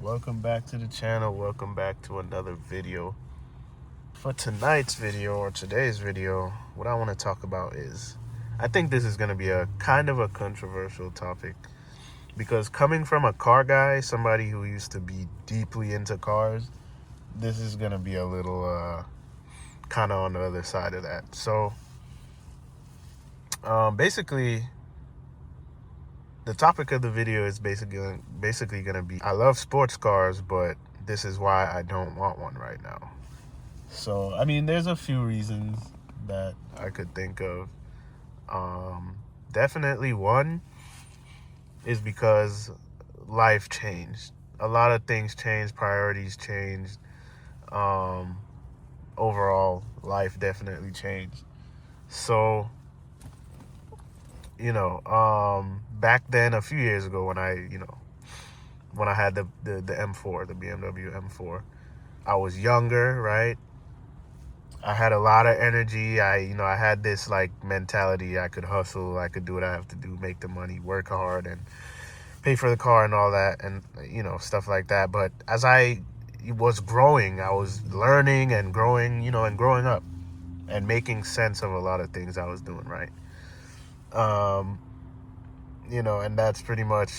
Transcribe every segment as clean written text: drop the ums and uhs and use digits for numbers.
Welcome back to the channel. Welcome back to another video. For tonight's video, or today's video, what I want to talk about is, I think this is going to be a kind of a controversial topic, because coming from a car guy, somebody who used to be deeply into cars, this is going to be a little kind of on the other side of that. So basically, the topic of the video is basically going to be, I love sports cars, but this is why I don't want one right now. So, I mean, there's a few reasons that I could think of. Definitely one is because life changed. A lot of things changed, priorities changed. Overall, life definitely changed. So, back then, a few years ago, when I had the M4, the BMW M4, I was younger, right? I had a lot of energy. I had this like mentality. I could hustle. I could do what I have to do, make the money, work hard, and pay for the car and all that, and stuff like that. But as I was growing, I was learning and growing, and growing up and making sense of a lot of things I was doing, right? And that's pretty much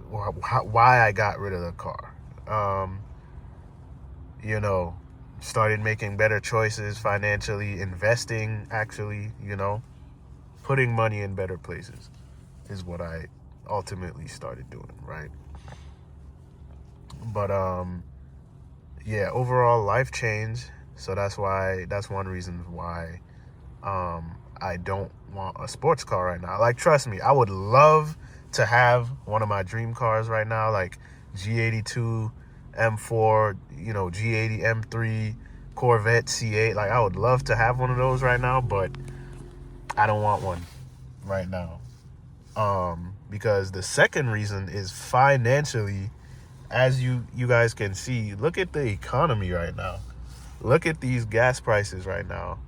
why I got rid of the car. Started making better choices financially, investing, actually, putting money in better places is what I ultimately started doing, right? But yeah, overall life changed, so that's one reason why I don't want a sports car right now. Like, trust me, I would love to have one of my dream cars right now, like G82 M4, G80 M3, Corvette C8. Like, I would love to have one of those right now, but I don't want one right now. Because the second reason is financially. As you guys can see, look at the economy right now. Look at these gas prices right now.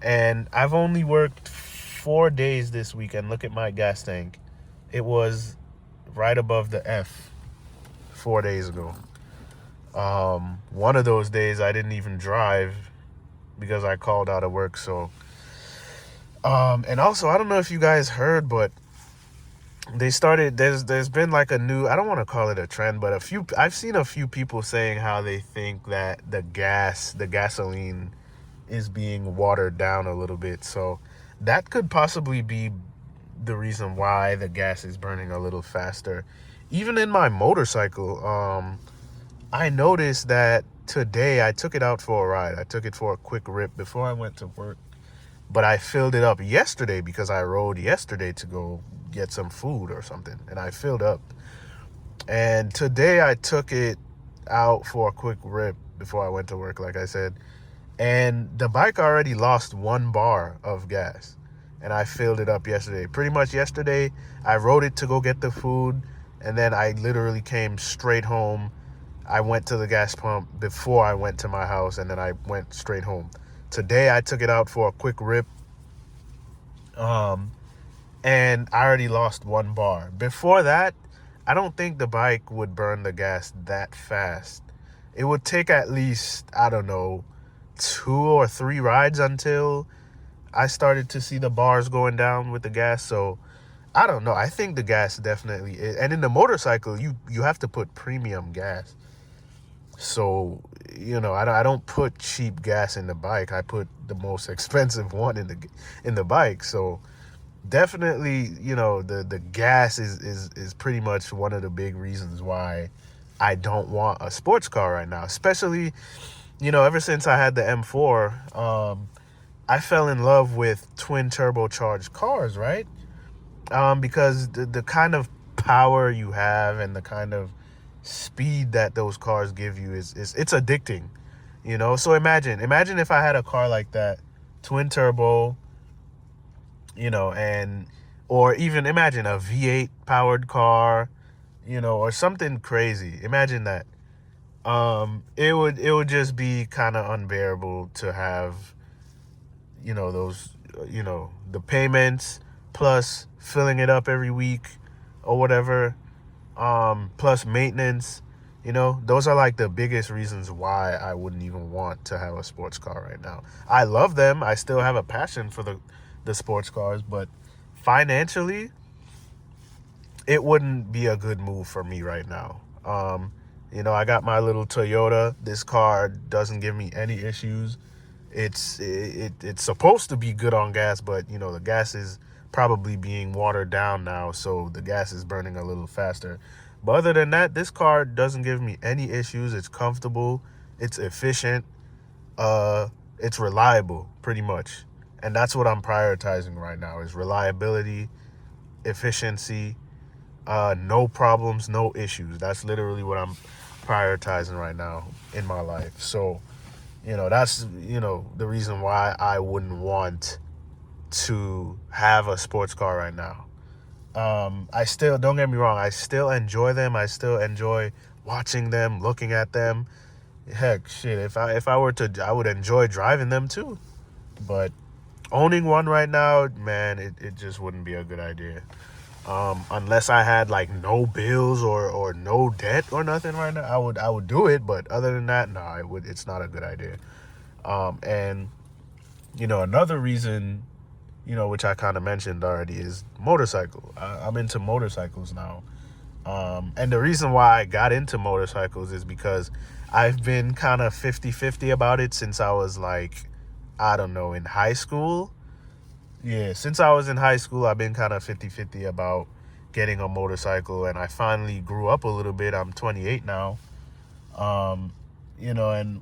And I've only worked 4 days this week, and look at my gas tank. It was right above the F 4 days ago. One of those days I didn't even drive because I called out of work. So and also, I don't know if you guys heard, but there's been like a new, I don't want to call it a trend, but I've seen a few people saying how they think that the gasoline is being watered down a little bit. So that could possibly be the reason why the gas is burning a little faster. Even in my motorcycle, I noticed that today I took it out for a ride. I took it for a quick rip before I went to work. But I filled it up yesterday because I rode yesterday to go get some food or something. And I filled up. And today I took it out for a quick rip before I went to work, like I said. And the bike already lost 1 bar of gas. And I filled it up yesterday. Pretty much yesterday, I rode it to go get the food. And then I literally came straight home. I went to the gas pump before I went to my house. And then I went straight home. Today I took it out for a quick rip, and I already lost 1 bar. Before that, I don't think the bike would burn the gas that fast. It would take at least, I don't know, 2 or 3 rides until I started to see the bars going down with the gas. So I don't know. I think the gas definitely is. And in the motorcycle, you have to put premium gas. So, I don't put cheap gas in the bike. I put the most expensive one in the bike. So definitely, the gas is pretty much one of the big reasons why I don't want a sports car right now. Especially, ever since I had the M4, I fell in love with twin turbocharged cars, right? Because the kind of power you have and the kind of speed that those cars give you is it's addicting, So imagine if I had a car like that, twin turbo, and or even imagine a V8 powered car, or something crazy. Imagine that. It would just be kind of unbearable to have, those, the payments plus filling it up every week, or whatever, plus maintenance. Those are like the biggest reasons why I wouldn't even want to have a sports car right now. I love them. I still have a passion for the sports cars, but financially, it wouldn't be a good move for me right now. I got my little Toyota. This car doesn't give me any issues. It's supposed to be good on gas, but the gas is probably being watered down now, so the gas is burning a little faster. But other than that, this car doesn't give me any issues. It's comfortable, it's efficient, it's reliable, pretty much. And that's what I'm prioritizing right now, is reliability, efficiency, no problems, no issues. That's literally what I'm prioritizing right now in my life. So that's the reason why I wouldn't want to have a sports car right now. I still, don't get me wrong, I still enjoy them. I still enjoy watching them, looking at them. Heck, shit, if I were to, I would enjoy driving them too. But owning one right now, man, it just wouldn't be a good idea. Unless I had like no bills or no debt or nothing right now, I would do it. But other than that, no, it's not a good idea. And another reason, which I kind of mentioned already, is motorcycle. I'm into motorcycles now. And the reason why I got into motorcycles is because I've been kind of 50-50 about it since I was like, I don't know, in high school. Yeah, since I was in high school, I've been kind of 50-50 about getting a motorcycle, and I finally grew up a little bit. I'm 28 now. And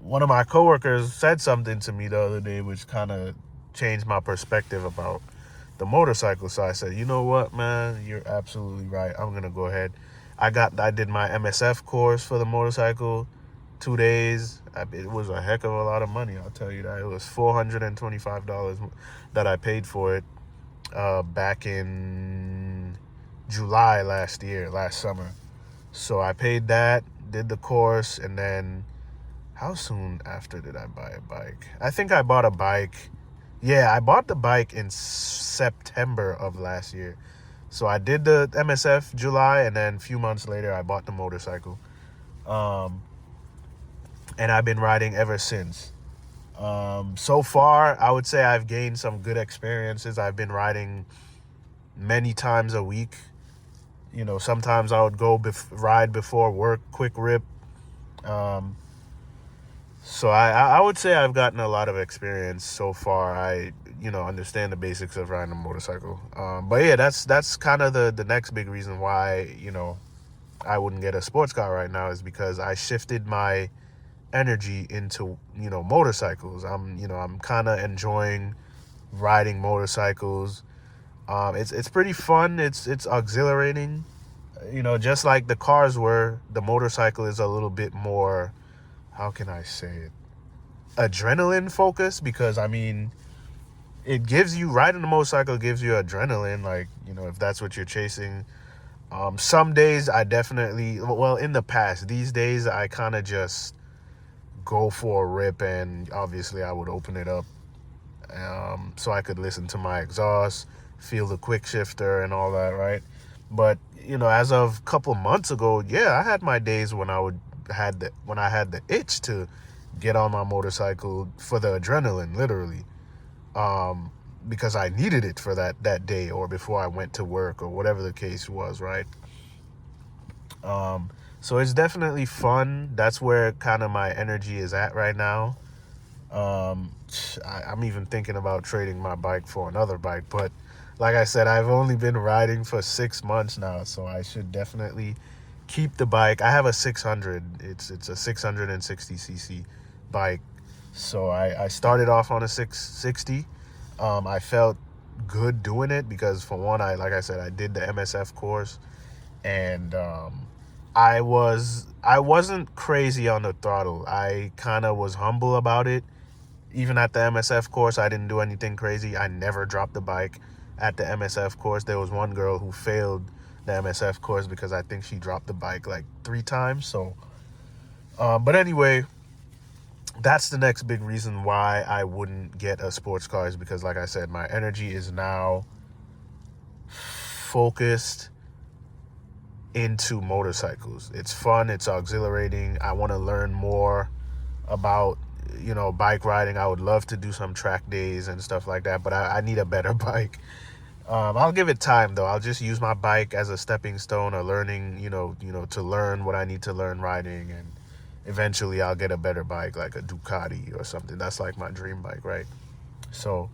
one of my coworkers said something to me the other day which kind of changed my perspective about the motorcycle. So I said, you know what, man, you're absolutely right. I'm going to go ahead. I did my MSF course for the motorcycle, 2 days. It was a heck of a lot of money, I'll tell you that. It was $425 that I paid for it back in July last summer. So I paid that, did the course, and then how soon after did I buy a bike? I think I bought a bike. Yeah, I bought the bike in September of last year. So I did the MSF July, and then a few months later, I bought the motorcycle. And I've been riding ever since. So far, I would say I've gained some good experiences. I've been riding many times a week. Sometimes I would go ride before work, quick rip. So I would say I've gotten a lot of experience so far. I understand the basics of riding a motorcycle. But yeah, that's kind of the next big reason why I wouldn't get a sports car right now, is because I shifted my energy into motorcycles. I'm kind of enjoying riding motorcycles. It's pretty fun. It's exhilarating. Just like the cars were, the motorcycle is a little bit more, how can I say it, adrenaline focused, because it gives you, riding a motorcycle gives you adrenaline, like if that's what you're chasing. Some days I definitely, well, in the past, these days I kind of just go for a rip, and obviously I would open it up so I could listen to my exhaust, feel the quick shifter and all that, right? But as of a couple months ago, yeah, I had my days when I had the itch to get on my motorcycle for the adrenaline, literally, because I needed it for that day, or before I went to work, or whatever the case was, right? So it's definitely fun. That's where kind of my energy is at right now. I'm even thinking about trading my bike for another bike, but like I said, I've only been riding for 6 months now, so I should definitely keep the bike. I have a 600. It's a 660cc bike. So I started off on a 660. I felt good doing it because, for one, like I said, I did the MSF course, and I wasn't crazy on the throttle. I kind of was humble about it. Even at the MSF course, I didn't do anything crazy. I never dropped the bike at the MSF course. There was one girl who failed the MSF course because I think she dropped the bike like 3 times. So, but anyway, that's the next big reason why I wouldn't get a sports car, is because, like I said, my energy is now focused into motorcycles. It's fun, it's exhilarating. I want to learn more about, you know, bike riding. I would love to do some track days and stuff like that, but I need a better bike. I'll give it time though. I'll just use my bike as a stepping stone, or learning, to learn what I need to learn riding, and eventually I'll get a better bike like a Ducati or something. That's like my dream bike, right? So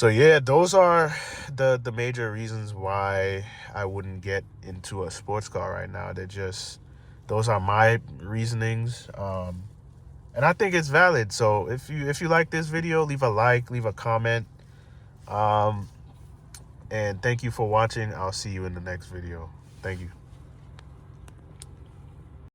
yeah, those are the major reasons why I wouldn't get into a sports car right now. Those are my reasonings. And I think it's valid. So if you like this video, leave a like, leave a comment. And thank you for watching. I'll see you in the next video. Thank you.